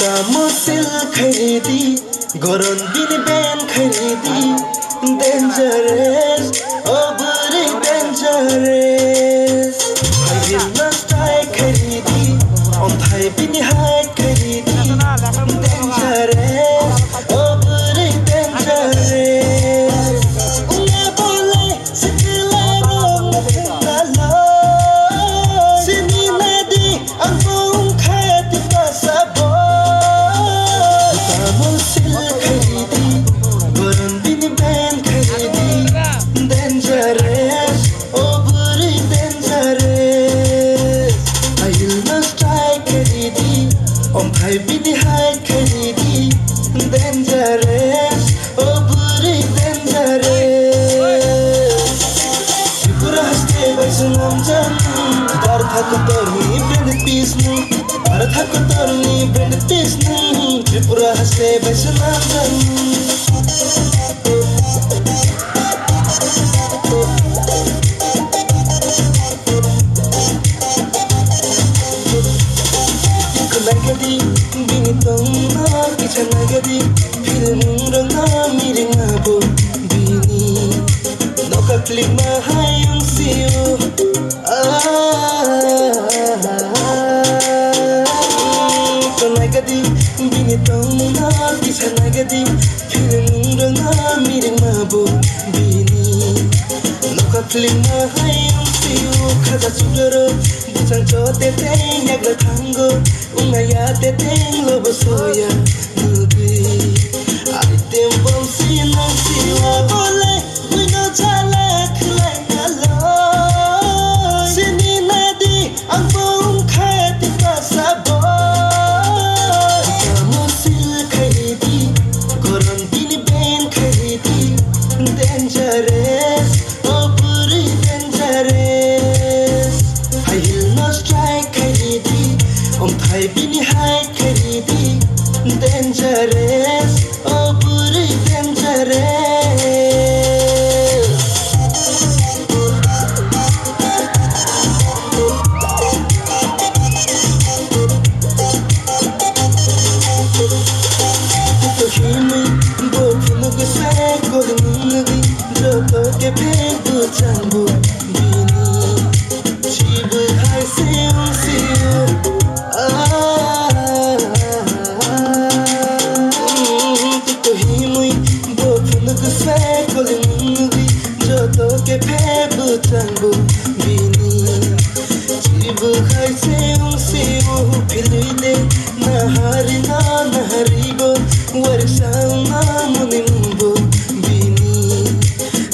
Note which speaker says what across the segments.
Speaker 1: मुसिल खरीदी गरम दिन बैन खरीदी dangerous oh very dangerous I must try खरीदी on thai bin hai खरीदी dangerous oh very dangerous unga bole sikla rong ngalo sini nadi angkong khati pasabo musil खरीदी गरम दिन बैन खरीदी dangerous oh very dangerous I must try खरीदी om thai bin hai खरीदी dangerous oh very dangerous Tripura haste baisunam jan Dartha ko taruni brand peace nu Dartha ko taruni brand peace nu Tripura haste baisunam jan Nagadi binitong na kicha nagadi film ranga miring abo bini noka click mahayong siyo nagadi binitong na kicha nagadi film ranga miring abo bini noka click mahayong siyo kada sudaro busang chote teng yagla tango Ungaya teteng lobo soya nubi Aitem bom sinang siwa bole Wino chala kulay ngalo Sini nadi ang bong khati pasabo Musil खरीदी गरम दिन ban खरीदी dangerous oh very dangerous I will not strike खरीदी om thai bin hai खरीदी dangerous oh very dangerous to himi bo phunug se golung gi joto ke phe du changu bini chib hai se के फेबु चंगु बिनी जीव खाई से उसे वो फिलुइले नहारी ना नहारीबो वर्षा ना मुनिम्बो बिनी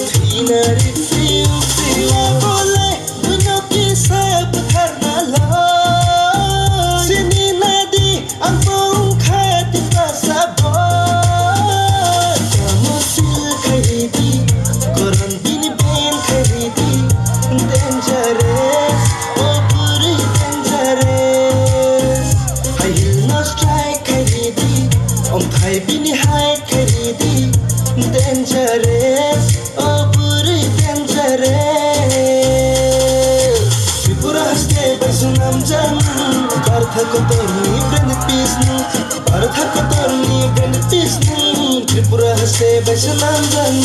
Speaker 1: थीनारी से उसे वो बोले दुनो की सब धरना लो सिनी नदी अंबों खाती पासाबो मुसिल खरीदी गरम dangerous, oh very dangerous I will not strike खरीदी om thai bin hai खरीदी dangerous, oh very dangerous Tripura haste baisunam jan Dartha ko taruni brand peace nu Dartha ko taruni brand peace nu Tripura haste baisunam jan